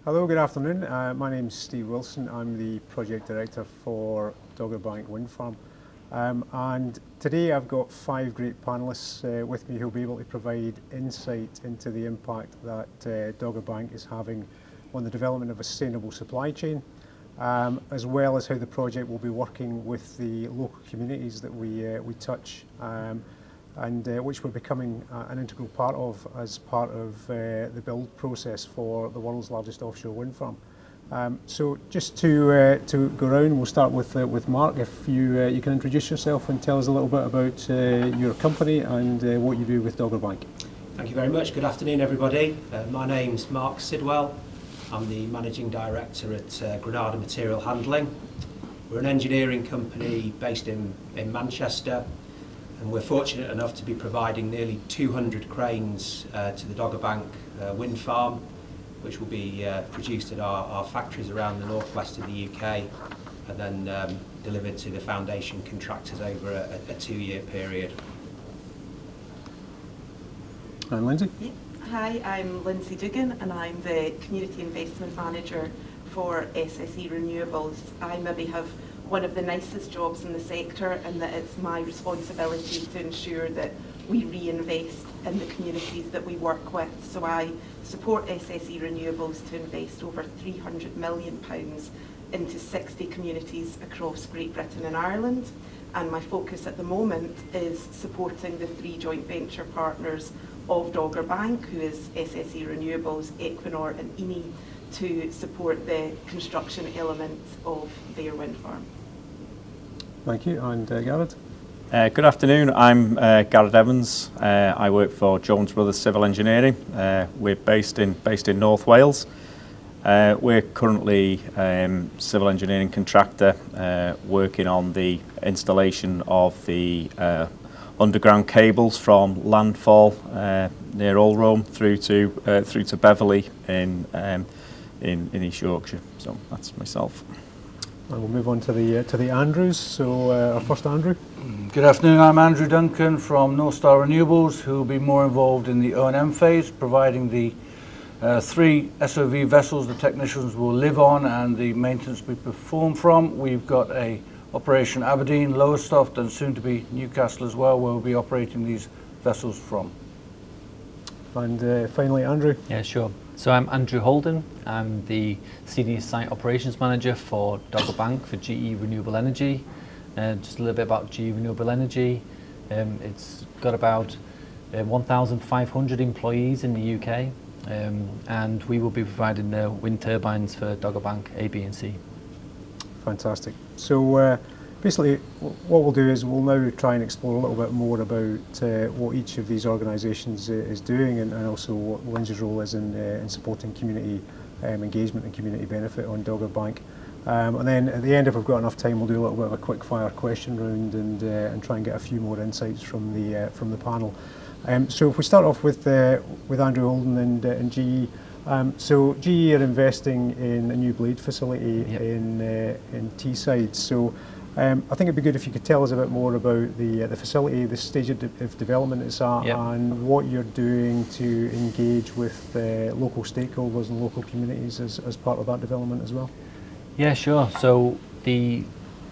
Hello, good afternoon. My name's Steve Wilson. I'm the Project Director for Dogger Bank Wind Farm. And today I've got 5 great panellists with me who'll be able to provide insight into the impact that Dogger Bank is having on the development of a sustainable supply chain, as well as how the project will be working with the local communities that we touch, and which we're becoming an integral part of as part of the build process for the world's largest offshore wind farm. So just to go around, we'll start with Mark. If you can introduce yourself and tell us a little bit about your company and what you do with Dogger Bank. Thank you very much. Good afternoon, everybody. My name's Mark Sidwell. I'm the Managing Director at Granada Material Handling. We're an engineering company based in Manchester, and we're fortunate enough to be providing nearly 200 cranes to the Dogger Bank wind farm, which will be produced at our factories around the northwest of the UK and then delivered to the foundation contractors over a 2-year period. And Lindsay? Yeah. Hi, I'm Lindsay Dugan and I'm the Community Investment Manager for SSE Renewables. I maybe have one of the nicest jobs in the sector, and that it's my responsibility to ensure that we reinvest in the communities that we work with. So I support SSE Renewables to invest over £300 million into 60 communities across Great Britain and Ireland. And my focus at the moment is supporting the 3 joint venture partners of Dogger Bank, who is SSE Renewables, Equinor and Eni, to support the construction element of their wind farm. Thank you. And Gareth? Good afternoon, I'm Gareth Evans. I work for Jones Brothers Civil Engineering. We're based in North Wales. We're currently civil engineering contractor working on the installation of the underground cables from landfall near Ulrome through to Beverley in East Yorkshire. So that's myself. And we'll move on to the Andrews. So our first Andrew. Good afternoon, I'm Andrew Duncan from North Star Renewables, who will be more involved in the O&M phase, providing the 3 SOV vessels the technicians will live on and the maintenance we perform from. We've got a operation Aberdeen, Lowestoft and soon to be Newcastle as well, where we'll be operating these vessels from. And finally Andrew. Yeah, sure. So I'm Andrew Holden. I'm the Senior Site Operations Manager for Dogger Bank for GE Renewable Energy. Just a little bit about GE Renewable Energy. It's got about 1,500 employees in the UK, and we will be providing the wind turbines for Dogger Bank A, B and C. Fantastic. So basically what we'll do is we'll now try and explore a little bit more about what each of these organisations is doing, and also what Lindsay's role is in supporting community engagement and community benefit on Dogger Bank. And then at the end, if we've got enough time, we'll do a little bit of a quick fire question round and try and get a few more insights from the panel. So if we start off with Andrew Holden and GE. So GE are investing in a new blade facility. Yep. in Teesside. So I think it'd be good if you could tell us a bit more about the facility, the stage of development it's at. Yep. And what you're doing to engage with local stakeholders and local communities as part of that development as well. Yeah, sure. So the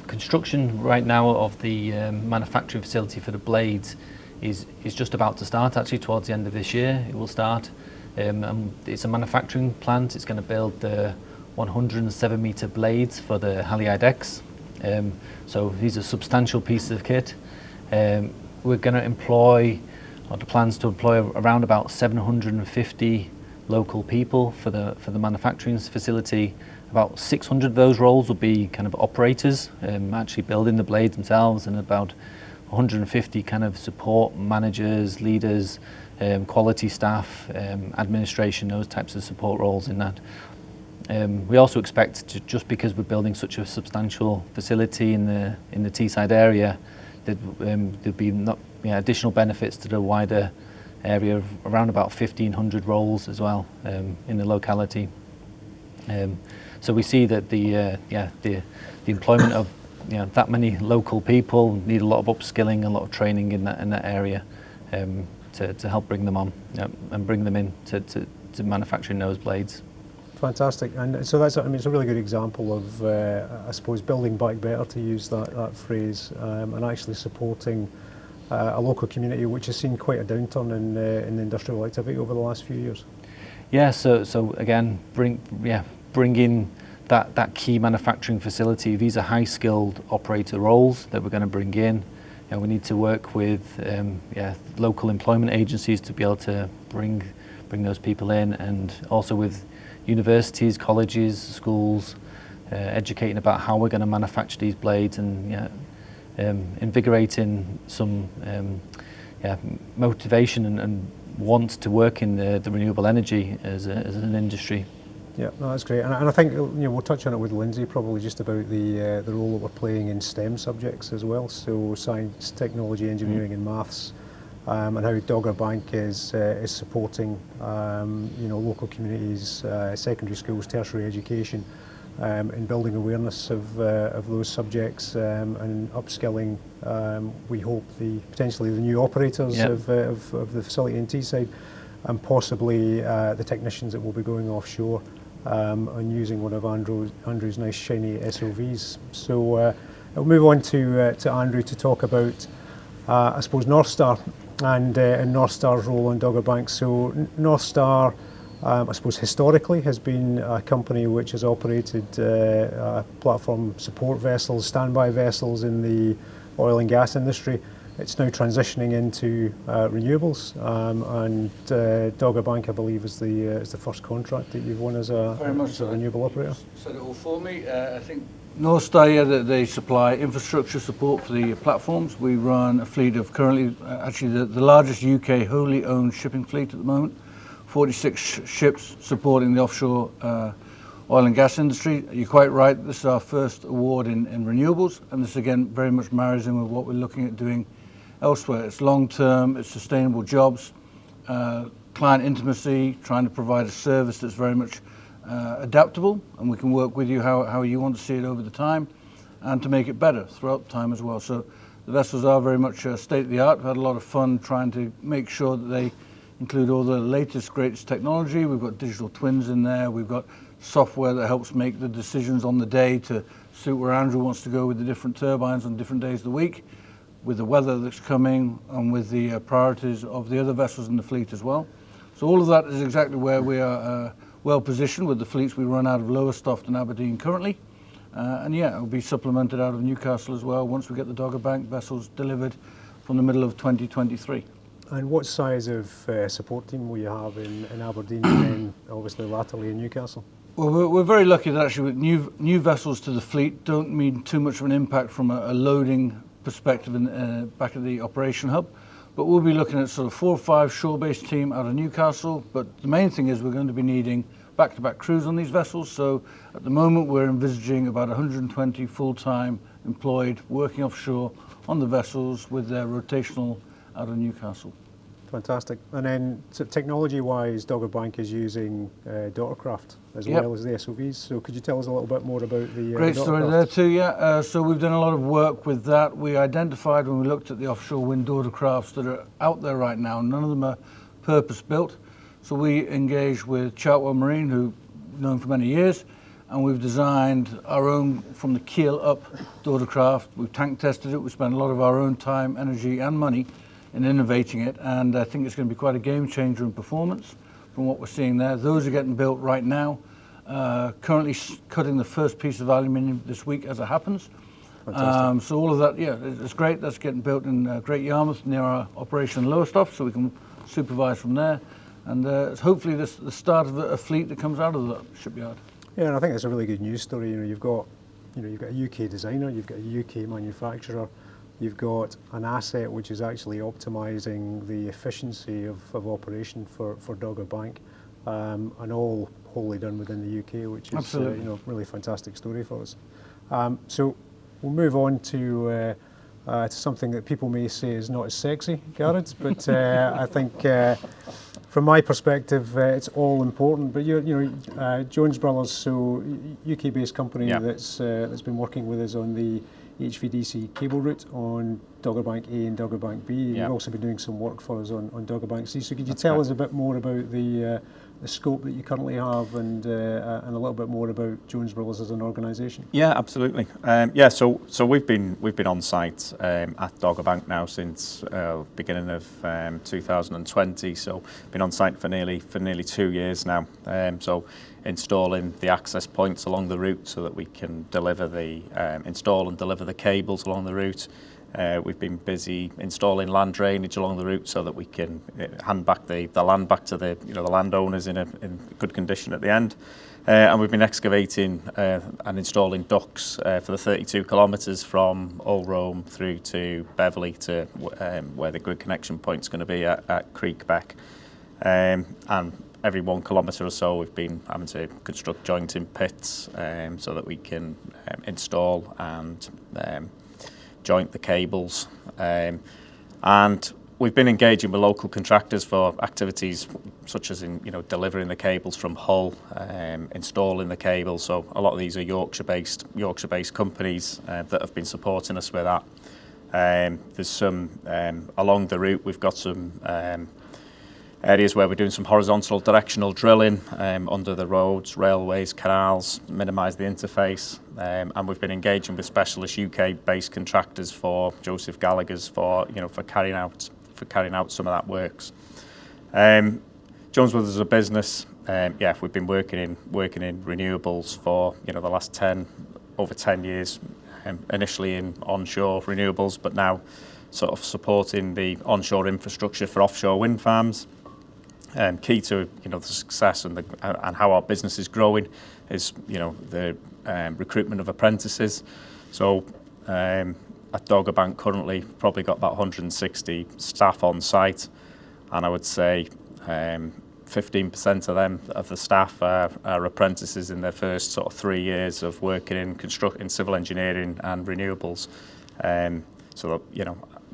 construction right now of the manufacturing facility for the blades is just about to start. Actually, towards the end of this year, it will start. It's a manufacturing plant. It's going to build the 107-metre blades for the Haliade X. So these are substantial pieces of kit. We're going to employ, or the plans to employ, around about 750 local people for the manufacturing facility. About 600 of those roles will be kind of operators, actually building the blades themselves, and about 150 kind of support managers, leaders, quality staff, administration, those types of support roles in that. We also expect to, just because we're building such a substantial facility in the Teesside area, that there'll be additional benefits to the wider area of around about 1,500 roles as well in the locality. So we see that the employment of that many local people need a lot of upskilling, a lot of training in that area to help bring them on and bring them in to manufacturing those blades. Fantastic, and so that's, I mean, it's a really good example of, I suppose, building back better, to use that phrase, and actually supporting a local community which has seen quite a downturn in industrial activity over the last few years. Yeah, so again, bringing that key manufacturing facility. These are high-skilled operator roles that we're going to bring in. We need to work with local employment agencies to be able to bring those people in, and also with universities, colleges, schools, educating about how we're going to manufacture these blades, and invigorating some motivation and want to work in the renewable energy as an industry. Yeah, no, that's great, and I think we'll touch on it with Lindsay probably, just about the role that we're playing in STEM subjects as well. So science, technology, engineering, and maths, and how Dogger Bank is supporting local communities, secondary schools, tertiary education, in building awareness of those subjects, and upskilling. We hope potentially the new operators of the facility in Teesside, and possibly the technicians that will be going offshore, and using one of Andrew's nice shiny SOVs. So I'll move on to Andrew to talk about, I suppose, North Star and North Star's role on Dogger Bank. So North Star, I suppose, historically has been a company which has operated platform support vessels, standby vessels in the oil and gas industry. It's now transitioning into renewables, and Dogger Bank, I believe, is the first contract that you've won as a renewable operator. Said it all for me. I think North Star, they supply infrastructure support for the platforms. We run a fleet of currently, actually the largest UK wholly owned shipping fleet at the moment, 46 ships supporting the offshore oil and gas industry. You're quite right, this is our first award in renewables, and this again very much marries in with what we're looking at doing elsewhere. It's long-term, it's sustainable jobs, client intimacy, trying to provide a service that's very much adaptable, and we can work with you how you want to see it over the time, and to make it better throughout the time as well. So the vessels are very much state-of-the-art. We've had a lot of fun trying to make sure that they include all the latest, greatest technology. We've got digital twins in there. We've got software that helps make the decisions on the day to suit where Andrew wants to go with the different turbines on different days of the week, with the weather that's coming, and with the priorities of the other vessels in the fleet as well. So all of that is exactly where we are well positioned with the fleets we run out of Lowestoft and Aberdeen currently. And it will be supplemented out of Newcastle as well once we get the Dogger Bank vessels delivered from the middle of 2023. And what size of support team will you have in Aberdeen, and then obviously latterly in Newcastle? Well, we're very lucky that actually with new vessels to the fleet don't mean too much of an impact from a loading perspective back at the operation hub. But we'll be looking at sort of 4 or 5 shore-based team out of Newcastle. But the main thing is we're going to be needing back-to-back crews on these vessels. So at the moment we're envisaging about 120 full-time employed working offshore on the vessels with their rotational out of Newcastle. Fantastic. And then technology-wise, Dogger Bank is using Daughtercraft as well as the SOVs. So could you tell us a little bit more about the Great story there too, so we've done a lot of work with that. We identified when we looked at the offshore wind Daughtercrafts that are out there right now, none of them are purpose-built. So we engaged with Chartwell Marine, who we've known for many years, and we've designed our own from the keel up Daughtercraft. We've tank tested it. We spent a lot of our own time, energy and money in innovating it, and I think it's going to be quite a game changer in performance from what we're seeing there. Those are getting built right now, currently cutting the first piece of aluminium this week as it happens. So all of that, it's great. That's getting built in Great Yarmouth near our operation in Lowestoft, so we can supervise from there, and it's hopefully the start of a fleet that comes out of the shipyard. Yeah, and I think it's a really good news story. You've got a UK designer, you've got a UK manufacturer, you've got an asset which is actually optimising the efficiency of operation for Dogger Bank, and all wholly done within the UK, which is a really fantastic story for us. So we'll move on to something that people may say is not as sexy, Gareth, but I think from my perspective it's all important. But Jones Brothers, so UK-based company that's been working with us on the HVDC cable route on Dogger Bank A and Dogger Bank B. You've also been doing some work for us on Dogger Bank C. So could you tell us a bit more about the the scope that you currently have and a little bit more about Jones Brothers as an organisation? Yeah, absolutely. So we've been on site at Dogger Bank now since beginning of 2020. So been on site for nearly 2 years now. So installing the access points along the route so that we can install and deliver the cables along the route. We've been busy installing land drainage along the route so that we can hand back the land back to the landowners in good condition at the end. And we've been excavating and installing ducts for the 32 kilometres from Old Rome through to Beverley to where the grid connection point's going to be at Creekbeck. And every 1 kilometre or so we've been having to construct jointing pits so that we can install and joint the cables, and we've been engaging with local contractors for activities such as delivering the cables from Hull, installing the cables. So a lot of these are Yorkshire-based companies that have been supporting us with that. There's some along the route. We've got some areas where we're doing some horizontal directional drilling under the roads, railways, canals, minimise the interface, and we've been engaging with specialist UK-based contractors for Joseph Gallagher's for carrying out some of that works. Jones Brothers is a business. We've been working in renewables for the last over 10 years. Initially in onshore renewables, but now sort of supporting the onshore infrastructure for offshore wind farms. Key to the success and how our business is growing is the recruitment of apprentices. So at Dogger Bank currently probably got about 160 staff on site, and I would say 15% of the staff are apprentices in their first sort of 3 years of working in civil engineering and renewables. So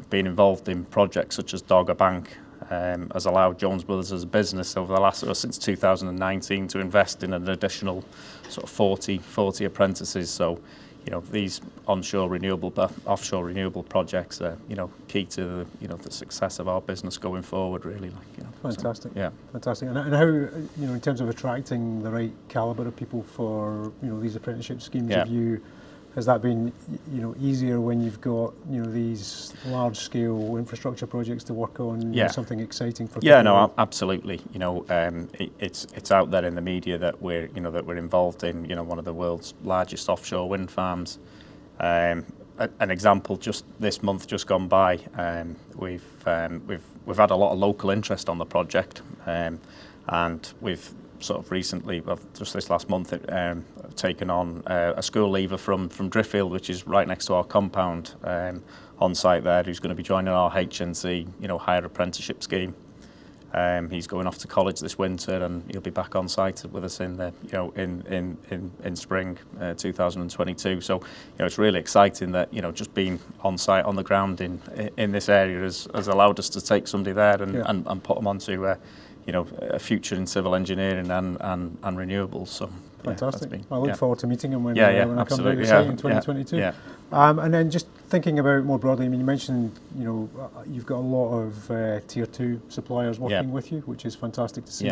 being involved in projects such as Dogger Bank has allowed Jones Brothers as a business over the last since 2019 to invest in an additional sort of 40 apprentices. So these offshore renewable projects are key to the success of our business going forward, really. Fantastic. So, yeah, fantastic. And how in terms of attracting the right calibre of people for these apprenticeship schemes, has that been easier when you've got these large scale infrastructure projects to work on? Something exciting for people? No, absolutely. It's out there in the media that we're involved in one of the world's largest offshore wind farms. An example, just this month just gone by, we've had a lot of local interest on the project, and we've sort of recently, just this last month, taken on a school leaver from Driffield, which is right next to our compound, on site there, who's going to be joining our HNC, higher apprenticeship scheme. He's going off to college this winter, and he'll be back on site with us in spring 2022. So it's really exciting that just being on site on the ground in this area has allowed us to take somebody there and put them onto a future in civil engineering and renewables. So fantastic. I look forward to meeting him when I come down to site in 2022. And then just thinking about more broadly, I mean, you mentioned you've got a lot of tier 2 suppliers working with you, which is fantastic to see.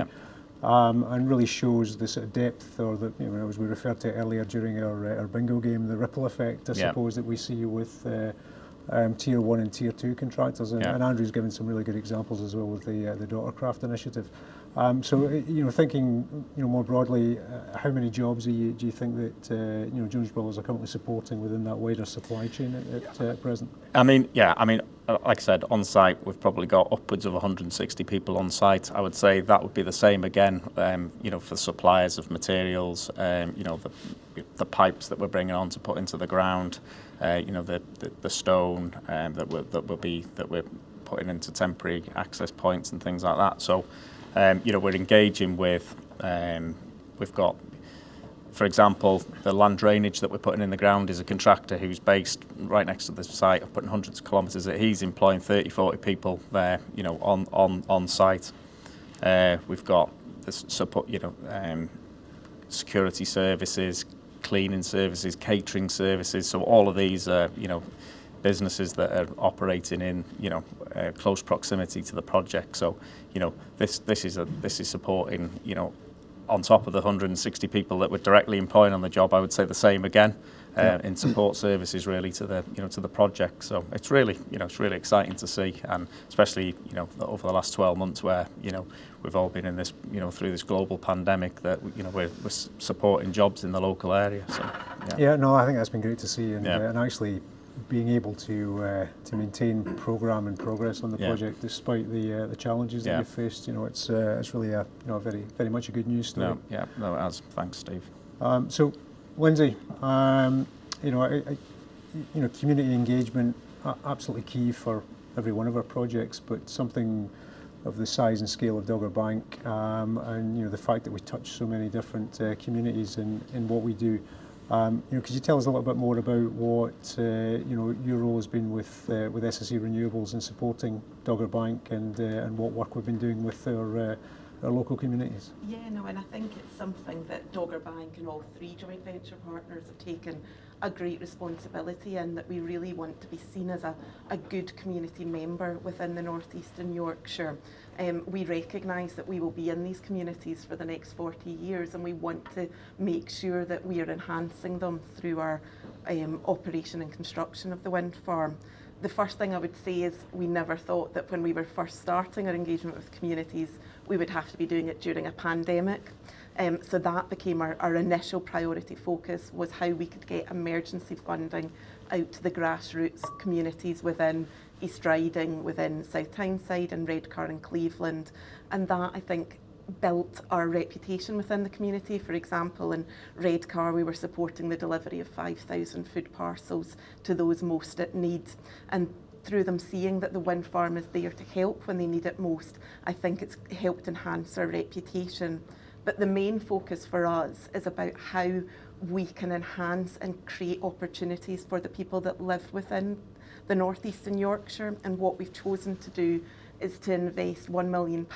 And really shows the sort of depth, or the as we referred to earlier during our bingo game, the ripple effect, I suppose, that we see with tier 1 and tier 2 contractors, and Andrew's given some really good examples as well with the Daughtercraft initiative. So thinking more broadly, how many jobs do you think that Jones Brothers are currently supporting within that wider supply chain at present? Like I said, on site we've probably got upwards of 160 people on site. I would say that would be the same again, for suppliers of materials, the pipes that we're bringing on to put into the ground, the stone that we're putting into temporary access points and things like that. So we're engaging with, we've got, for example, the land drainage that we're putting in the ground is a contractor who's based right next to the site, putting hundreds of kilometres. He's employing 30-40 people there, on site. We've got this support, security services, cleaning services, catering services. So all of these are, businesses that are operating in, close proximity to the project. So, this is supporting, on top of the 160 people that we're directly employing on the job. I would say the same again in support services really to the to the project. So it's really it's really exciting to see, and especially over the last 12 months where we've all been in this through this global pandemic, that we're supporting jobs in the local area. So yeah, no, I think that's been great to see, and, Yeah. and actually being able to maintain programme and progress on the project despite the challenges that you've faced. It's really a very much a good news story. No, it has. Thanks, Steve. So, Lindsay, community engagement absolutely key for every one of our projects, but something of the size and scale of Dogger Bank, and the fact that we touch so many different communities in what we do. Could you tell us a little bit more about what your role has been with SSE Renewables in supporting Dogger Bank, and what work we've been doing with our local communities? Yeah, no, and I think it's something that Dogger Bank and all three joint venture partners have taken a great responsibility in, that we really want to be seen as a good community member within the North Eastern Yorkshire. We recognise that we will be in these communities for the next 40 years, and we want to make sure that we are enhancing them through our operation and construction of the wind farm. The first thing I would say is we never thought that when we were first starting our engagement with communities, we would have to be doing it during a pandemic. So that became our initial priority focus, was how we could get emergency funding out to the grassroots communities within East Riding, within South Tyneside and Redcar and Cleveland. And that, I think, built our reputation within the community. For example, in Redcar, we were supporting the delivery of 5,000 food parcels to those most at need. And through them seeing that the wind farm is there to help when they need it most, I think it's helped enhance our reputation. But the main focus for us is about how we can enhance and create opportunities for the people that live within the North Eastern Yorkshire. And what we've chosen to do is to invest £1 million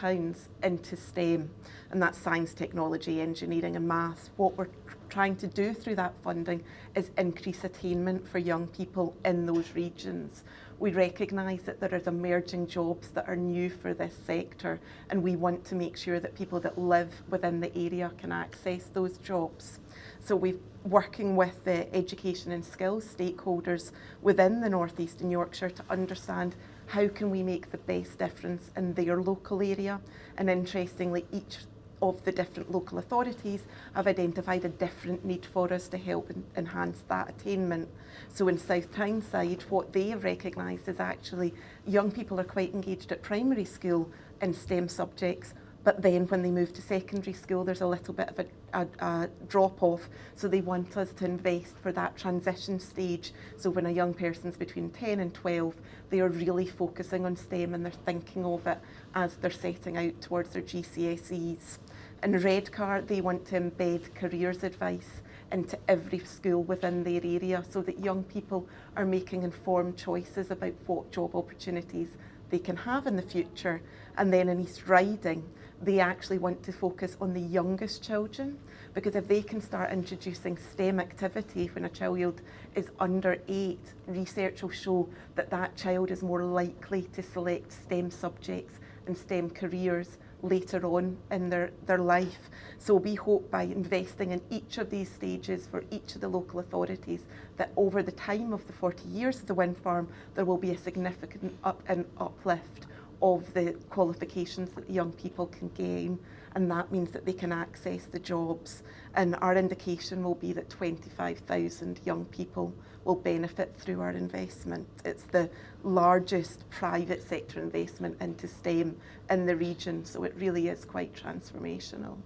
into STEM, and that's science, technology, engineering and maths. What we're trying to do through that funding is increase attainment for young people in those regions. We recognise that there is emerging jobs that are new for this sector, and we want to make sure that people that live within the area can access those jobs. So we're working with the education and skills stakeholders within the North Eastern Yorkshire to understand how can we make the best difference in their local area. And interestingly, each of the different local authorities have identified a different need for us to help enhance that attainment. So in South Tyneside, what they have recognised is actually young people are quite engaged at primary school in STEM subjects, but then when they move to secondary school, there's a little bit of a drop-off. So they want us to invest for that transition stage. So when a young person's between 10 and 12, they are really focusing on STEM, and they're thinking of it as they're setting out towards their GCSEs. In Redcar, they want to embed careers advice into every school within their area, so that young people are making informed choices about what job opportunities they can have in the future. And then in East Riding, they actually want to focus on the youngest children, because if they can start introducing STEM activity when a child is under 8, research will show that that child is more likely to select STEM subjects and STEM careers later on in their life. So we hope by investing in each of these stages for each of the local authorities, that over the time of the 40 years of the wind farm, there will be a significant uplift of the qualifications that the young people can gain, and that means that they can access the jobs. And our indication will be that 25,000 young people will benefit through our investment. It's the largest private sector investment into STEM in the region, so it really is quite transformational.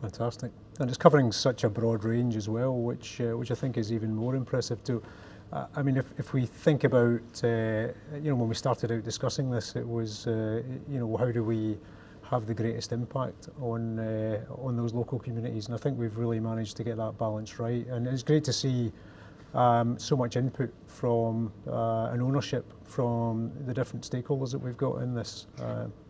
Fantastic. And it's covering such a broad range as well, which I think is even more impressive too. I mean, if we think about, when we started out discussing this, it was, how do we have the greatest impact on those local communities? And I think we've really managed to get that balance right. And it's great to see so much input from and ownership from the different stakeholders that we've got in this.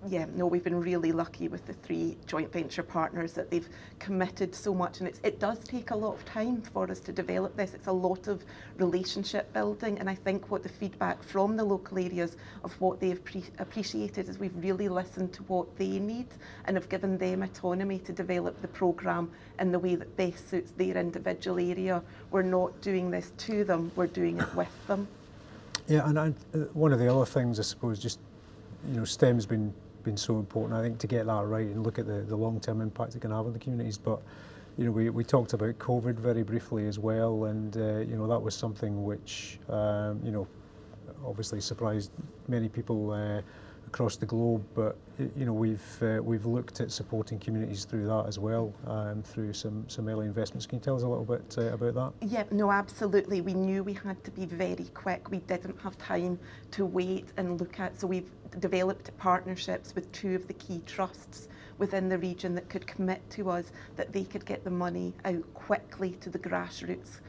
Yeah, no, we've been really lucky with the 3 joint venture partners that they've committed so much, and it does take a lot of time for us to develop this. It's a lot of relationship building, and I think what the feedback from the local areas of what they've appreciated is we've really listened to what they need and have given them autonomy to develop the programme in the way that best suits their individual area. We're not doing this to them, we're doing it with them. Yeah, and one of the other things, I suppose, just, STEM's been so important, I think, to get that right and look at the long-term impact it can have on the communities. But, we talked about COVID very briefly as well, and, that was something which, obviously surprised many people across the globe, but we've looked at supporting communities through that as well, through some early investments. Can you tell us a little bit about that? Yeah, no, absolutely. We knew we had to be very quick. We didn't have time to wait and look at, so we've developed partnerships with 2 of the key trusts within the region that could commit to us that they could get the money out quickly to the grassroots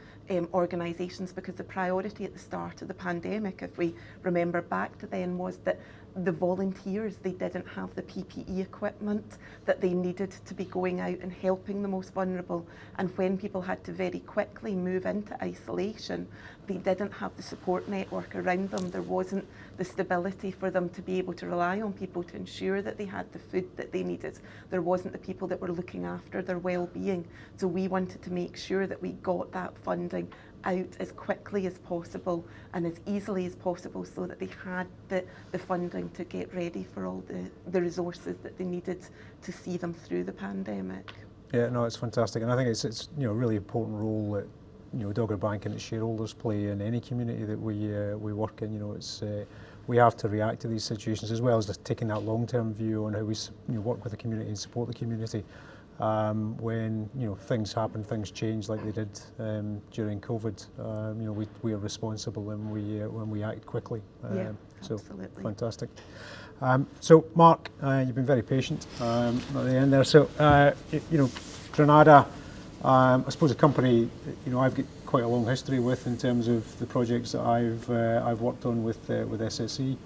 organisations, because the priority at the start of the pandemic, if we remember back to then, was that the volunteers, they didn't have the PPE equipment that they needed to be going out and helping the most vulnerable. And when people had to very quickly move into isolation, they didn't have the support network around them. There wasn't the stability for them to be able to rely on people to ensure that they had the food that they needed. There wasn't the people that were looking after their well-being. So we wanted to make sure that we got that funding out as quickly as possible and as easily as possible, so that they had the funding to get ready for all the resources that they needed to see them through the pandemic. Yeah, no, it's fantastic, and I think it's a really important role that Dogger Bank and its shareholders play in any community that we work in. It's we have to react to these situations, as well as just taking that long-term view on how we work with the community and support the community. When things happen, things change like they did during COVID. We are responsible and when we act quickly. Yeah, so absolutely. Fantastic. So Mark, you've been very patient at the end there. So Granada, I suppose a company I've got quite a long history with in terms of the projects that I've worked on with SSE.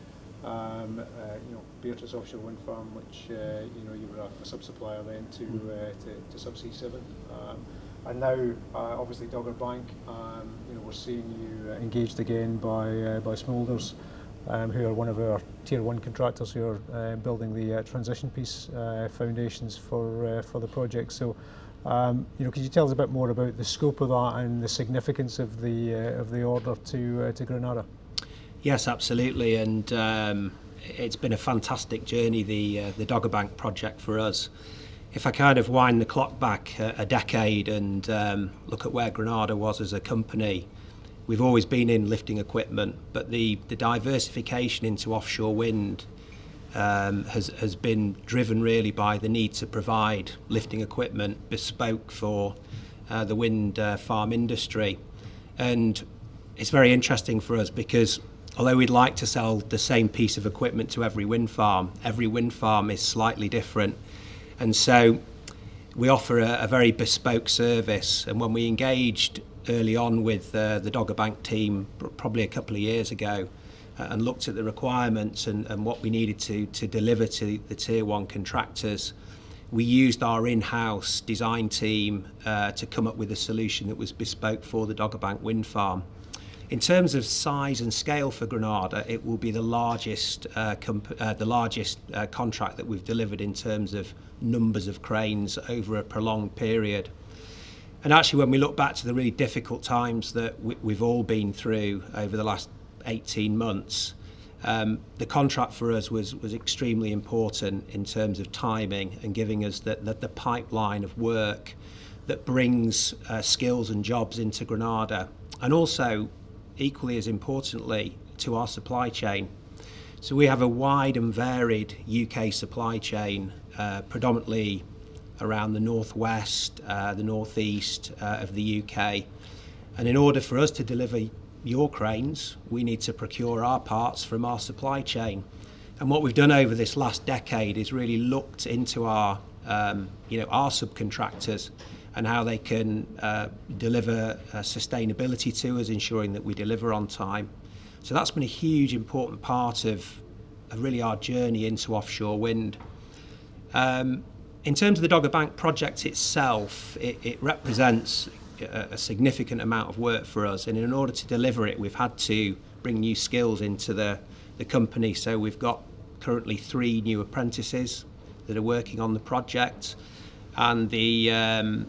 Beatrice Offshore Wind Farm, which you were a sub-supplier then to Subsea 7, and now obviously Dogger Bank. We're seeing you engaged again by Smulders, who are one of our tier 1 contractors who are building the transition piece foundations for the project. So, could you tell us a bit more about the scope of that and the significance of the order to Granada? Yes, absolutely, and it's been a fantastic journey, the Dogger Bank project for us. If I kind of wind the clock back a decade and look at where Granada was as a company, we've always been in lifting equipment, but the diversification into offshore wind has been driven really by the need to provide lifting equipment bespoke for the wind farm industry. And it's very interesting for us because although we'd like to sell the same piece of equipment to every wind farm is slightly different. And so we offer a very bespoke service. And when we engaged early on with the Dogger Bank team, probably a couple of years ago, and looked at the requirements and what we needed to deliver to the tier 1 contractors, we used our in-house design team to come up with a solution that was bespoke for the Dogger Bank wind farm. In terms of size and scale for Granada, it will be the largest contract that we've delivered in terms of numbers of cranes over a prolonged period. And actually, when we look back to the really difficult times that we've all been through over the last 18 months, the contract for us was extremely important in terms of timing and giving us the pipeline of work that brings skills and jobs into Granada, and also, equally as importantly, to our supply chain. So we have a wide and varied UK supply chain, predominantly around the northwest, the northeast of the UK. And in order for us to deliver your cranes, we need to procure our parts from our supply chain. And what we've done over this last decade is really looked into our subcontractors and how they can deliver sustainability to us, ensuring that we deliver on time. So that's been a huge important part of really our journey into offshore wind. In terms of the Dogger Bank project itself, it represents a significant amount of work for us, and in order to deliver it, we've had to bring new skills into the company. So we've got currently 3 new apprentices that are working on the project, and the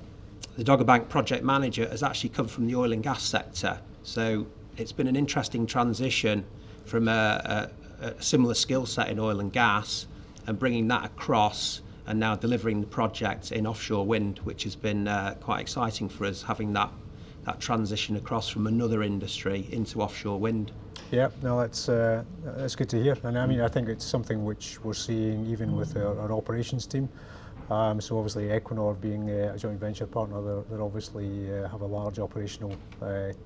Dogger Bank project manager has actually come from the oil and gas sector. So it's been an interesting transition from a similar skill set in oil and gas and bringing that across and now delivering the project in offshore wind, which has been quite exciting for us, having that transition across from another industry into offshore wind. Yeah, no, that's good to hear. And I mean, I think it's something which we're seeing even with our operations team. So obviously Equinor being a joint venture partner, they obviously have a large operational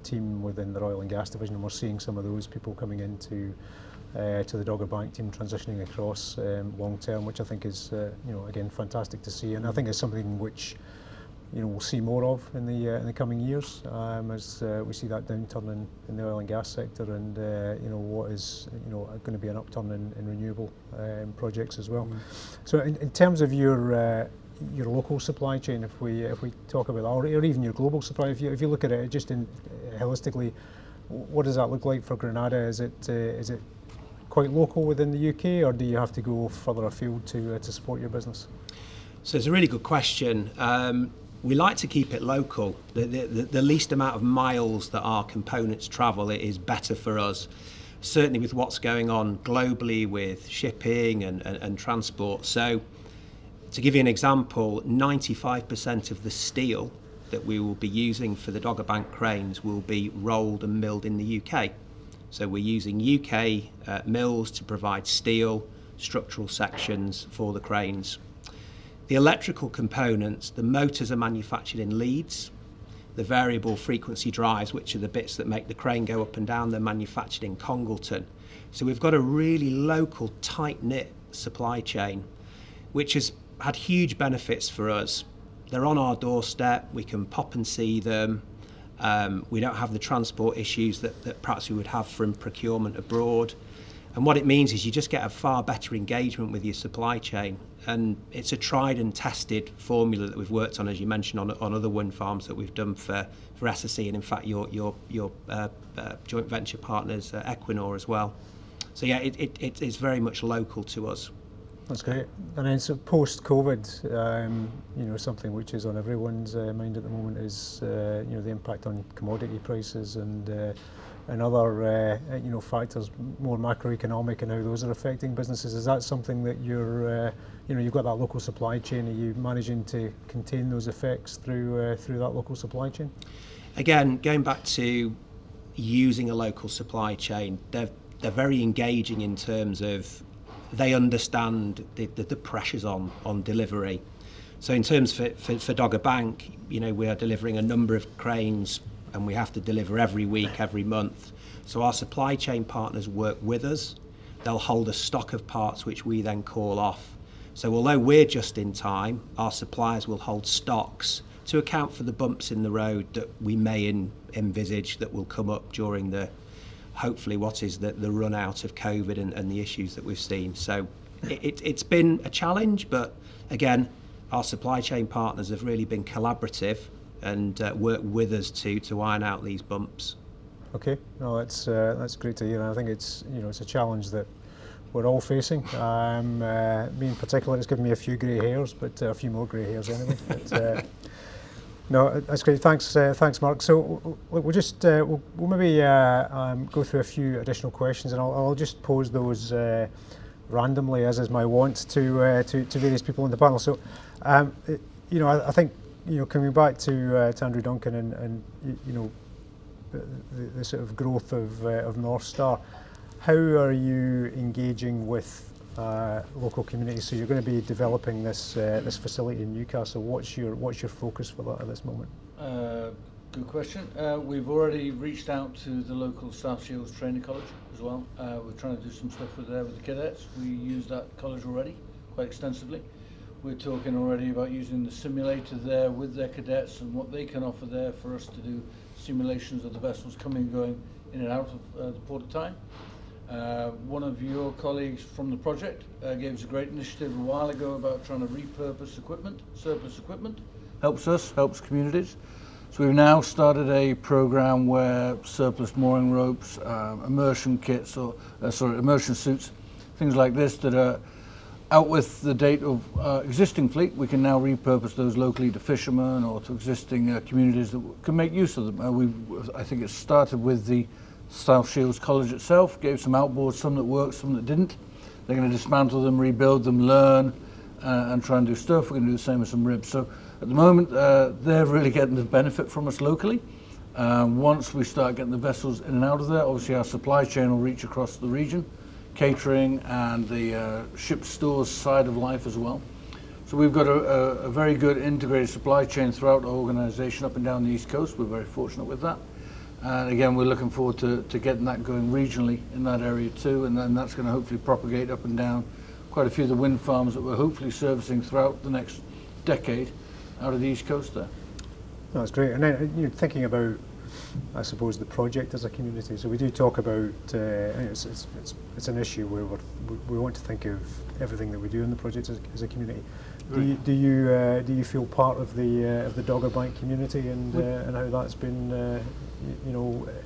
team within their oil and gas division, and we're seeing some of those people coming into to the Dogger Bank team transitioning across long term, which I think is again fantastic to see, and I think it's something which we'll see more of in the coming years as we see that downturn in the oil and gas sector, and what is going to be an upturn in renewable projects as well. So in terms of your local supply chain, if we talk about that, or even your global supply, if you look at it just holistically, what does that look like for Granada? Is it quite local within the UK, or do you have to go further afield to support your business? So it's a really good question. We like to keep it local. The least amount of miles that our components travel is better for us. Certainly with what's going on globally with shipping and transport. So to give you an example, 95% of the steel that we will be using for the Dogger Bank cranes will be rolled and milled in the UK. So we're using UK mills to provide steel, structural sections for the cranes. The electrical components, the motors are manufactured in Leeds. The variable frequency drives, which are the bits that make the crane go up and down, they're manufactured in Congleton. So we've got a really local, tight-knit supply chain, which has had huge benefits for us. They're on our doorstep, we can pop and see them. We don't have the transport issues that perhaps we would have from procurement abroad. And what it means is you just get a far better engagement with your supply chain. And it's a tried and tested formula that we've worked on, as you mentioned, on other wind farms that we've done for SSE, and in fact your joint venture partners, Equinor, as well. So yeah, it is very much local to us. That's great. And then so post-COVID, something which is on everyone's mind at the moment is the impact on commodity prices and other factors, more macroeconomic, and how those are affecting businesses. Is that something that you've got that local supply chain? Are you managing to contain those effects through that local supply chain? Again, going back to using a local supply chain, they're very engaging in terms of they understand the pressures on delivery. So in terms for Dogger Bank, we are delivering a number of cranes, and we have to deliver every week, every month. So our supply chain partners work with us. They'll hold a stock of parts which we then call off. So although we're just in time, our suppliers will hold stocks to account for the bumps in the road that we may envisage that will come up during hopefully what is the run out of COVID and the issues that we've seen. So it's been a challenge, but again, our supply chain partners have really been collaborative and work with us to iron out these bumps. Okay, no, that's great to hear. And I think it's a challenge that we're all facing. Me in particular, it's given me a few grey hairs, but a few more grey hairs anyway. But, no, that's great. Thanks, Mark. So we'll just we'll maybe go through a few additional questions, and I'll just pose those randomly, as is my wont, to various people in the panel. So, I think coming back to Andrew Duncan and the sort of growth of North Star, how are you engaging with local communities? So you're going to be developing this facility in Newcastle. What's your focus for that at this moment? Good question. We've already reached out to the local South Shields Training College as well. We're trying to do some stuff with the cadets. We use that college already quite extensively. We're talking already about using the simulator there with their cadets and what they can offer there for us to do simulations of the vessels coming and going in and out of the port of Tyne. One of your colleagues from the project gave us a great initiative a while ago about trying to repurpose equipment, surplus equipment. Helps us, helps communities. So we've now started a program where surplus mooring ropes, immersion kits, or immersion suits, things like this that are out with the date of existing fleet, we can now repurpose those locally to fishermen or to existing communities that can make use of them. I think it started with the South Shields College itself, gave some outboards, some that worked, some that didn't. They're going to dismantle them, rebuild them, learn, and try and do stuff. We're going to do the same with some ribs. So at the moment, they're really getting the benefit from us locally. Once we start getting the vessels in and out of there, obviously our supply chain will reach across the region, catering and the ship stores side of life as well. So we've got a very good integrated supply chain throughout our organisation up and down the East Coast. We're very fortunate with that. And again, we're looking forward to getting that going regionally in that area too, and then that's going to hopefully propagate up and down quite a few of the wind farms that we're hopefully servicing throughout the next decade out of the East Coast there. That's great. And then thinking about, I suppose, the project as a community. So we do talk about it's an issue where we want to think of everything that we do in the project as a community. Right. Do you feel part of the Dogger Bank community and how that's been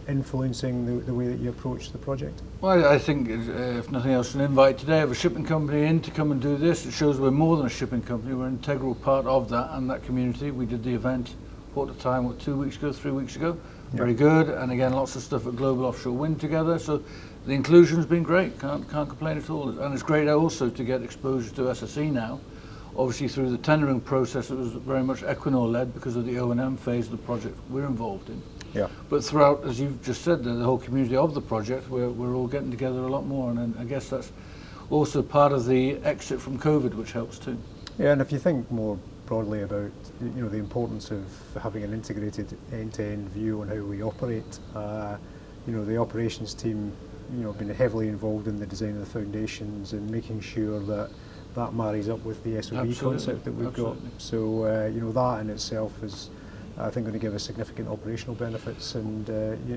influencing the way that you approach the project? Well, I think if nothing else, an invite today of a shipping company in to come and do this. It shows we're more than a shipping company. We're an integral part of that and that community. We did the event Port of Tyne 2 weeks ago, 3 weeks ago. Very good, and again, lots of stuff at Global Offshore Wind together. So the inclusion's been great. Can't complain at all. And it's great also to get exposure to SSE now. Obviously, through the tendering process, it was very much Equinor led because of the O&M phase of the project we're involved in. Yeah. But throughout, as you've just said, the whole community of the project, we're all getting together a lot more, and I guess that's also part of the exit from COVID, which helps too. Yeah, and if you think more broadly about the importance of having an integrated end-to-end view on how we operate, the operations team, been heavily involved in the design of the foundations and making sure that marries up with the SOV concept that we've got. So that in itself is, I think, going to give us significant operational benefits, and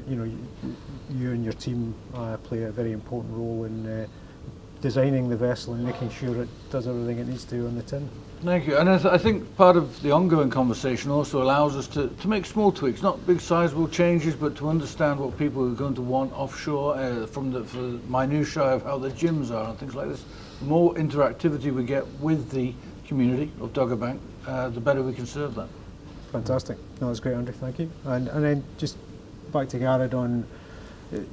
you and your team play a very important role in designing the vessel and making sure it does everything it needs to on the tin. Thank you. And I think part of the ongoing conversation also allows us to make small tweaks, not big sizable changes, but to understand what people are going to want offshore, from the minutiae of how the gyms are and things like this. The more interactivity we get with the community of Dogger Bank, the better we can serve that. Fantastic. No, that's great, Andrew. Thank you. And then just back to Garrett on,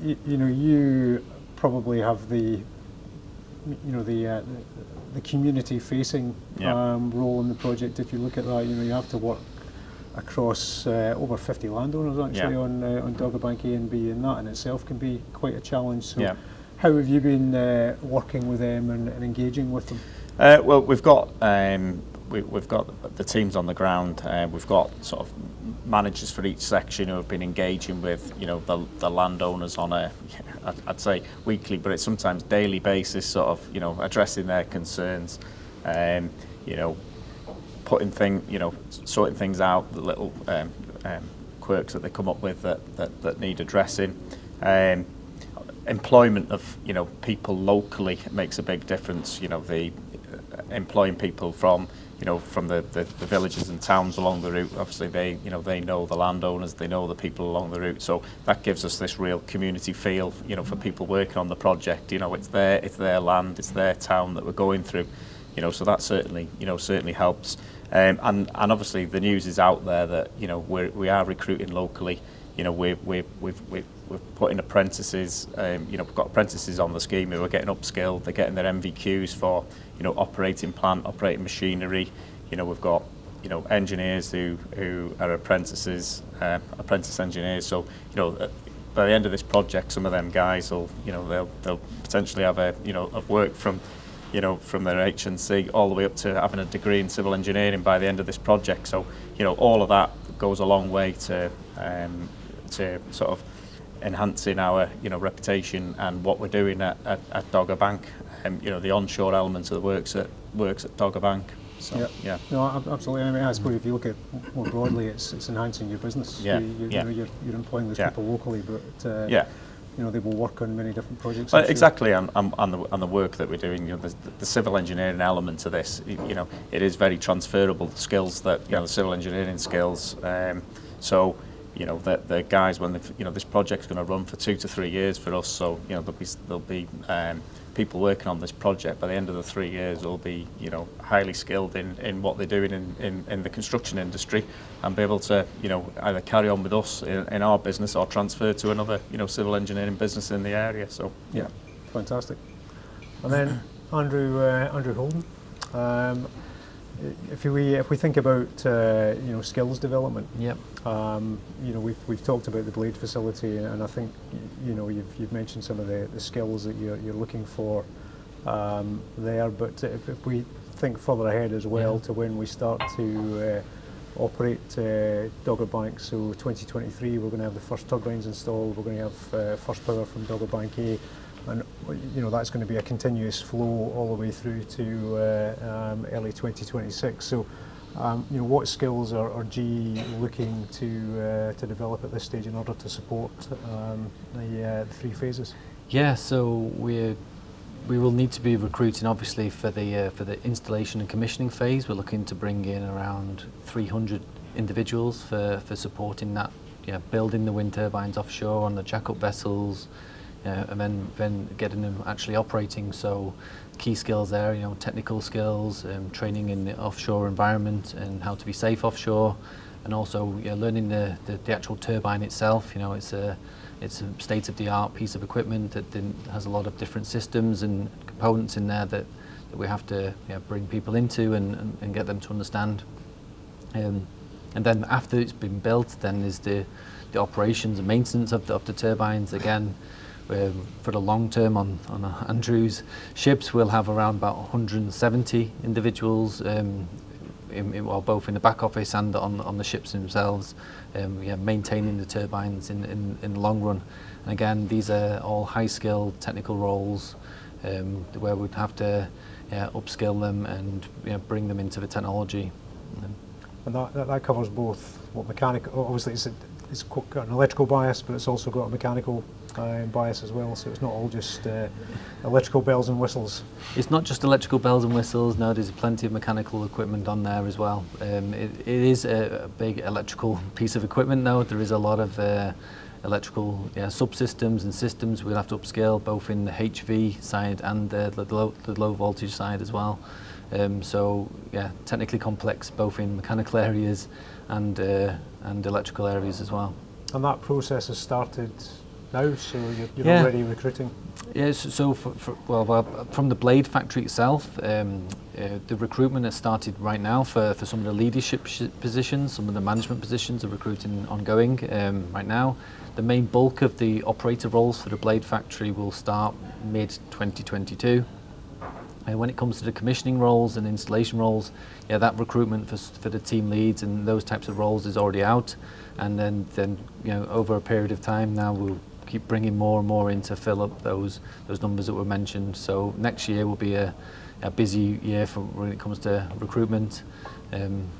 you probably have the community-facing role in the project. If you look at that, you have to work across over 50 landowners actually on Dogger Bank A and B, and that in itself can be quite a challenge. So, how have you been working with them and engaging with them? Well, we've got the teams on the ground. We've got sort of managers for each section who have been engaging with the landowners on I'd say weekly, but it's sometimes daily basis, sort of addressing their concerns, sorting things out, the little quirks that they come up with that need addressing. Employment of people locally makes a big difference. The employing people from the villages and towns along the route. Obviously they know the landowners, they know the people along the route, so that gives us this real community feel for people working on the project. It's their land, it's their town that we're going through, so that certainly helps. And obviously the news is out there that we are recruiting locally. We've put in apprentices. We've got apprentices on the scheme who are getting upskilled. They're getting their MVQs for operating plant, operating machinery. We've got engineers who are apprentices, apprentice engineers. So by the end of this project, some of them guys will they'll potentially have have worked from from their HNC all the way up to having a degree in civil engineering by the end of this project. So all of that goes a long way to sort of enhancing our reputation and what we're doing at Dogger Bank. The onshore element of the works at Dogger Bank. So, yeah. No, absolutely. I mean, I suppose if you look at more broadly, it's enhancing your business. Yeah, You know, you're employing those people locally, but you know, they will work on many different projects. Exactly, and the work that we're doing, you know, the civil engineering element to this, you know, it is very transferable. The skills that, you know, the civil engineering skills. So, you know, the guys, when you know, this project's going to run for 2 to 3 years for us. So, you know, there'll be people working on this project. By the end of the 3 years, they'll be, you know, highly skilled in what they're doing in the construction industry, and be able to, you know, either carry on with us in our business or transfer to another, you know, civil engineering business in the area. So yeah, fantastic. And then Andrew Holden, if we think about you know, skills development, Yep. you know, we've talked about the blade facility, and I think, you know, you've mentioned some of the skills that you're looking for there. But if we think further ahead as well to when we start to operate Dogger Bank, so 2023, we're going to have the first turbines installed. We're going to have first power from Dogger Bank A. And you know, that's going to be a continuous flow all the way through to early 2026. So, you know, what skills are GE looking to develop at this stage in order to support the 3 phases? Yeah, so we will need to be recruiting, obviously, for the installation and commissioning phase. We're looking to bring in around 300 individuals for supporting that, building the wind turbines offshore on the jack-up vessels. And then getting them actually operating. So key skills there, you know, technical skills, training in the offshore environment and how to be safe offshore, and also learning the actual turbine itself. You know, it's a state-of-the-art piece of equipment that has a lot of different systems and components in there that we have to bring people into and get them to understand. And then after it's been built, then there's the operations and maintenance of the turbines. Again, for the long term on Andrew's ships, we'll have around about 170 individuals, both in the back office and on the ships themselves, maintaining the turbines in the long run. And again, these are all high-skilled technical roles where we'd have to upskill them and bring them into the technology. And that covers both what mechanical. Obviously, it's got an electrical bias, but it's also got a mechanical bias as well, so it's not all just electrical bells and whistles. It's not just electrical bells and whistles, no, there's plenty of mechanical equipment on there as well. It is a big electrical piece of equipment though. There is a lot of electrical subsystems and systems we'll have to upscale, both in the HV side and the low voltage side as well. So yeah, technically complex both in mechanical areas and electrical areas as well. And that process has started now, so you're already recruiting? Yes, so from the blade factory itself, the recruitment has started right now for some of the leadership positions. Some of the management positions are recruiting ongoing right now. The main bulk of the operator roles for the blade factory will start mid-2022. When it comes to the commissioning roles and installation roles, that recruitment for the team leads and those types of roles is already out. And then over a period of time now, we'll keep bringing more and more in to fill up those numbers that were mentioned. So next year will be a busy year when it comes to recruitment and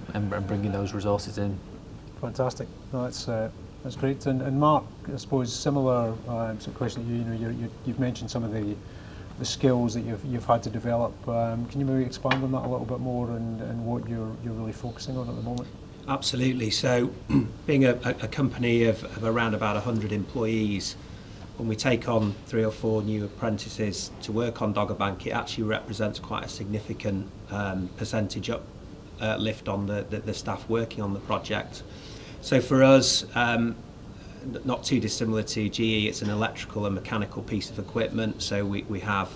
bringing those resources in. Fantastic. No, that's great. And Mark, I suppose similar sort of question. You've mentioned some of the skills that you've had to develop. Can you maybe expand on that a little bit more and what you're really focusing on at the moment? Absolutely. So being a company of around about 100 employees, when we take on 3 or 4 new apprentices to work on Dogger Bank, it actually represents quite a significant percentage uplift on the staff working on the project. So for us, not too dissimilar to GE, it's an electrical and mechanical piece of equipment. So we have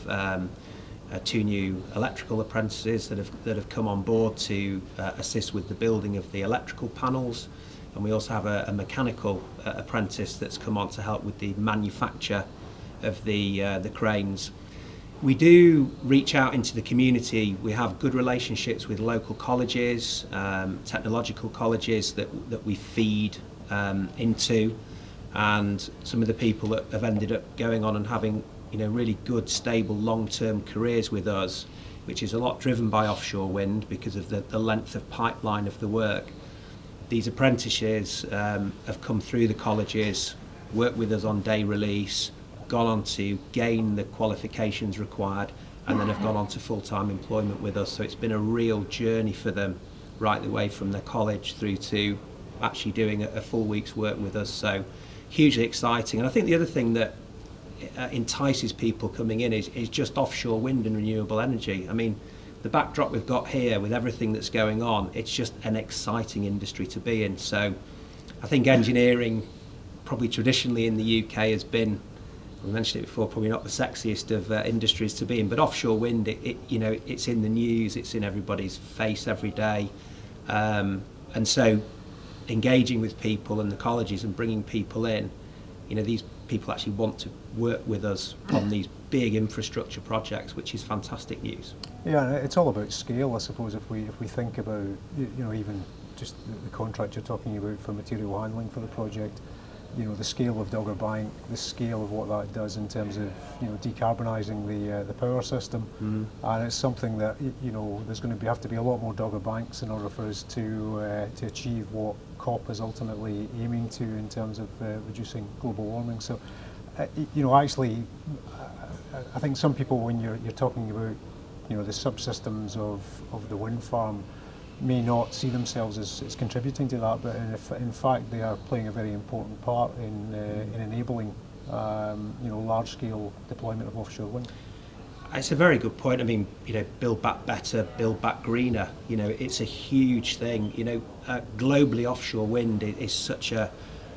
2 new electrical apprentices that have come on board to assist with the building of the electrical panels, and we also have a mechanical apprentice that's come on to help with the manufacture of the cranes. We do reach out into the community. We have good relationships with local colleges, technological colleges that we feed into, and some of the people that have ended up going on and having really good, stable, long-term careers with us, which is a lot driven by offshore wind because of the length of pipeline of the work. These apprentices have come through the colleges, worked with us on day release, gone on to gain the qualifications required, and then have gone on to full-time employment with us. So it's been a real journey for them right the way from their college through to actually doing a full week's work with us. So hugely exciting. And I think the other thing that entices people coming in is just offshore wind and renewable energy. I mean, the backdrop we've got here with everything that's going on, it's just an exciting industry to be in. So I think engineering, probably traditionally in the UK, has been, we mentioned it before, probably not the sexiest of industries to be in, but offshore wind, it's in the news, it's in everybody's face every day. And so engaging with people and the colleges and bringing people in, these people actually want to work with us on these big infrastructure projects, which is fantastic news. Yeah, and it's all about scale, I suppose. If we think about even just the contract you're talking about for material handling for the project, the scale of Dogger Bank, the scale of what that does in terms of decarbonising the power system, and it's something that there's going to have to be a lot more Dogger Banks in order for us to achieve what COP is ultimately aiming to in terms of reducing global warming. So actually, I think some people, when you're talking about the subsystems of the wind farm, may not see themselves as contributing to that, but in fact they are playing a very important part in enabling large-scale deployment of offshore wind. It's a very good point. I mean, build back better, build back greener. It's a huge thing. Globally, offshore wind is such a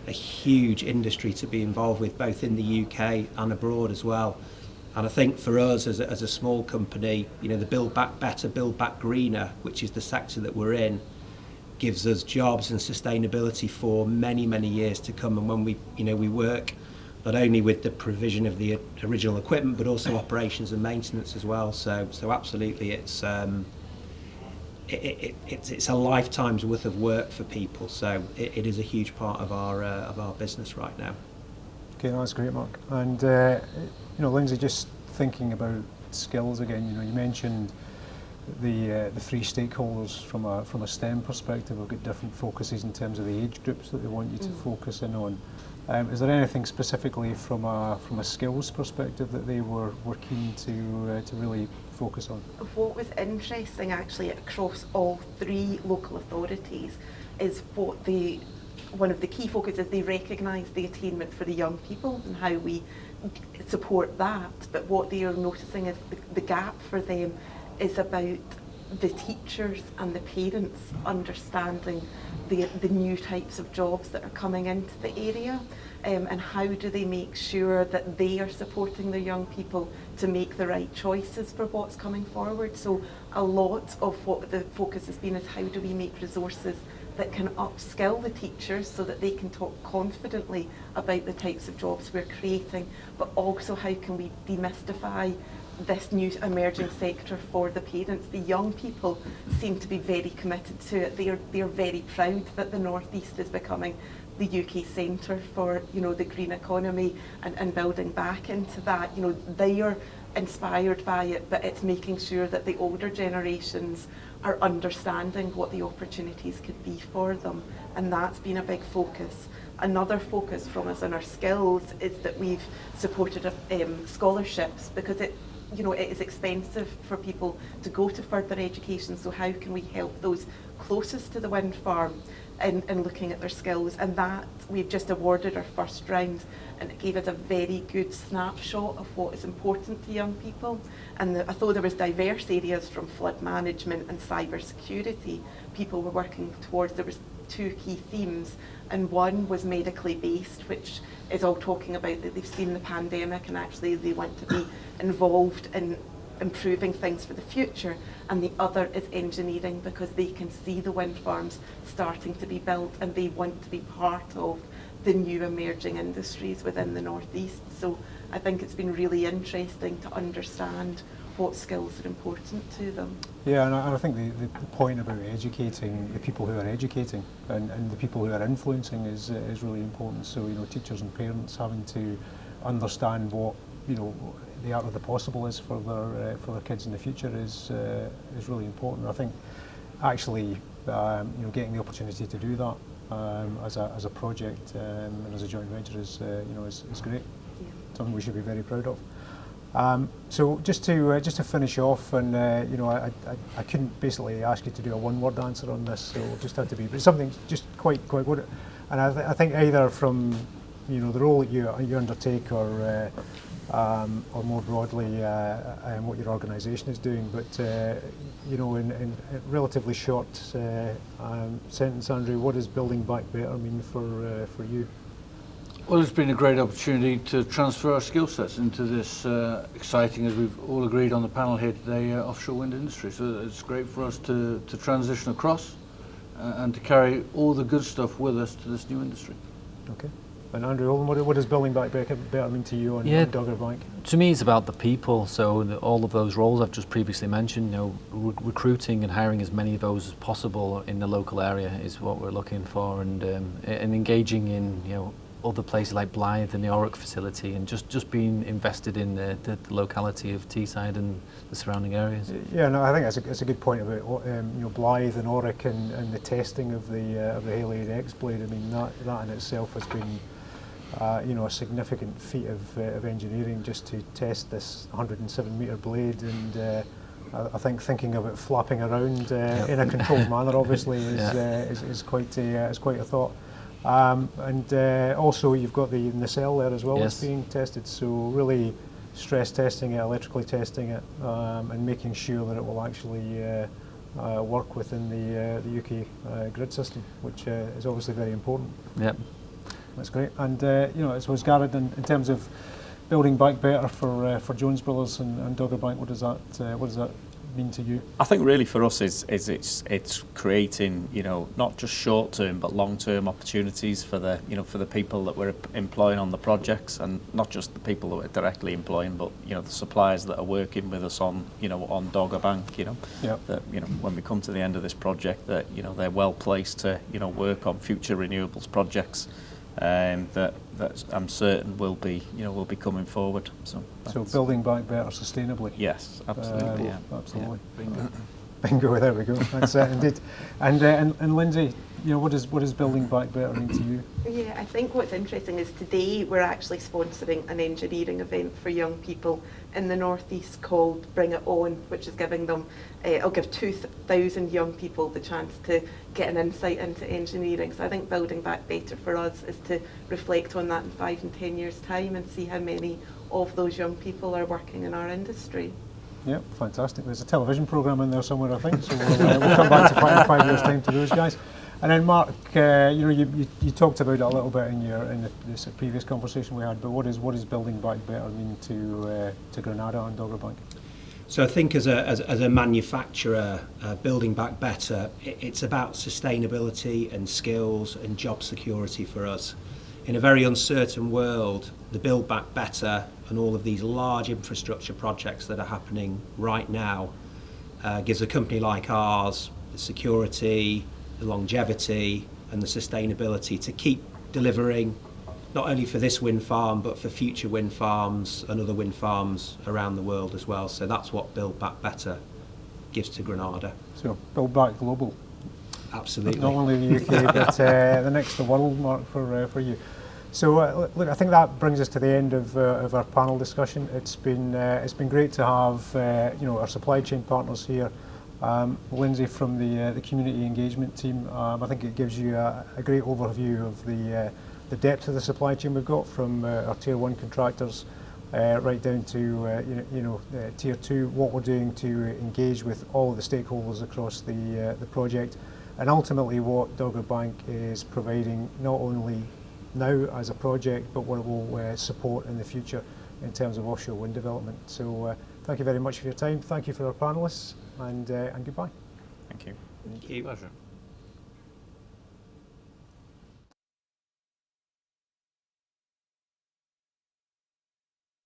huge industry to be involved with, both in the UK and abroad as well. And I think for us as a small company, the build back better, build back greener, which is the sector that we're in, gives us jobs and sustainability for many, many years to come. And when we work not only with the provision of the original equipment, but also operations and maintenance as well. So absolutely, it's a lifetime's worth of work for people. So it is a huge part of our business right now. Okay, that's great, Mark. And Lindsay, just thinking about skills again, you mentioned the three stakeholders from a STEM perspective have got different focuses in terms of the age groups that they want you to focus in on. Is there anything specifically from a skills perspective that they were keen to really focus on? What was interesting actually across all three local authorities is one of the key focuses, they recognise the attainment for the young people and how we support that, but what they are noticing is the gap for them is about the teachers and the parents understanding the new types of jobs that are coming into the area, and how do they make sure that they are supporting their young people to make the right choices for what's coming forward. So a lot of what the focus has been is how do we make resources that can upskill the teachers so that they can talk confidently about the types of jobs we're creating, but also how can we demystify this new emerging sector for the parents. The young people seem to be very committed to it. They are very proud that the North East is becoming the UK centre for the green economy and building back into that. They are inspired by it, but it's making sure that the older generations are understanding what the opportunities could be for them, and that's been a big focus. Another focus from us on our skills is that we've supported scholarships, because it is expensive for people to go to further education, so how can we help those closest to the wind farm in looking at their skills? And that we've just awarded our first round, and it gave us a very good snapshot of what is important to young people. And although there was diverse areas from flood management and cyber security, people were working towards, there was two key themes, and one was medically based, which is all talking about that they've seen the pandemic and actually they want to be involved in improving things for the future, and the other is engineering, because they can see the wind farms starting to be built and they want to be part of the new emerging industries within the North East. So I think it's been really interesting to understand what skills are important to them. Yeah, and I think the point about educating the people who are educating and the people who are influencing is really important. So teachers and parents having to understand what the art of the possible is for their kids in the future is really important. I think actually getting the opportunity to do that as a project and as a joint venture is great. Yeah. Something we should be very proud of. So just to finish off, and I couldn't basically ask you to do a one-word answer on this, so it'll just have to be, but something just quite good. And I think either from the role that you undertake, or more broadly what your organisation is doing, but in a relatively short sentence, Andrew, what does Building Back Better mean for you? Well, it's been a great opportunity to transfer our skill sets into this exciting, as we've all agreed on the panel here today, offshore wind industry. So it's great for us to transition across and to carry all the good stuff with us to this new industry. Okay. And Andrew, what does Building Back Better mean to you on Dogger Bank? To me, it's about the people. So all of those roles I've just previously mentioned, recruiting and hiring as many of those as possible in the local area is what we're looking for, and engaging in other places like Blythe and the Oric facility, and just being invested in the locality of Teesside and the surrounding areas. Yeah, no, I think that's a good point about Blythe and Oric and the testing of the Haliade X blade. I mean, that in itself has been a significant feat of engineering, just to test this 107-metre blade, and I think thinking of it flapping around in a controlled manner obviously is quite a thought. And also you've got the nacelle there as well. Yes. That's being tested, so really stress testing it, electrically testing it, and making sure that it will actually work within the UK grid system, which is obviously very important. Yep. That's great. And I suppose, Gareth, in terms of Building Back Better for Jones Brothers and Dogger Bank, what does that mean to you? I think really for us it's creating not just short term but long term opportunities for the for the people that we're employing on the projects, and not just the people that we're directly employing, but the suppliers that are working with us on on Dogger Bank. That when we come to the end of this project, that they're well placed to work on future renewables projects. That I'm certain will be coming forward. So Building Back Better sustainably. Yes, absolutely. Absolutely. Bingo. Bingo. There we go. That's it indeed. And Lindsay, what does Building Back Better mean to you? Yeah, I think what's interesting is today we're actually sponsoring an engineering event for young people in the northeast called Bring It On, which is giving them, it'll give 2,000 young people the chance to get an insight into engineering. So I think Building Back Better for us is to reflect on that in 5 and 10 years' time and see how many of those young people are working in our industry. Yeah, fantastic. There's a television programme in there somewhere, I think, so we'll come back to 5 years' time to those guys. And then Mark, you talked about it a little bit in this previous conversation we had, but what does Building Back Better mean to Granada and Dogger Bank? So I think as a manufacturer, Building Back Better, it's about sustainability and skills and job security for us. In a very uncertain world, the Build Back Better and all of these large infrastructure projects that are happening right now gives a company like ours the security, the longevity and the sustainability to keep delivering, not only for this wind farm but for future wind farms and other wind farms around the world as well. So that's what Build Back Better gives to Granada. So Build Back Global. Absolutely. Not only the UK but the next world, Mark, for you. So look, I think that brings us to the end of our panel discussion. It's been great to have our supply chain partners here. Lindsay from the community engagement team. I think it gives you a great overview of the depth of the supply chain we've got, from our tier 1 contractors right down to tier 2. What we're doing to engage with all of the stakeholders across the project, and ultimately what Dogger Bank is providing, not only now as a project, but what it will support in the future in terms of offshore wind development. So thank you very much for your time. Thank you for our panellists, and goodbye. Thank you. Thank you. Pleasure.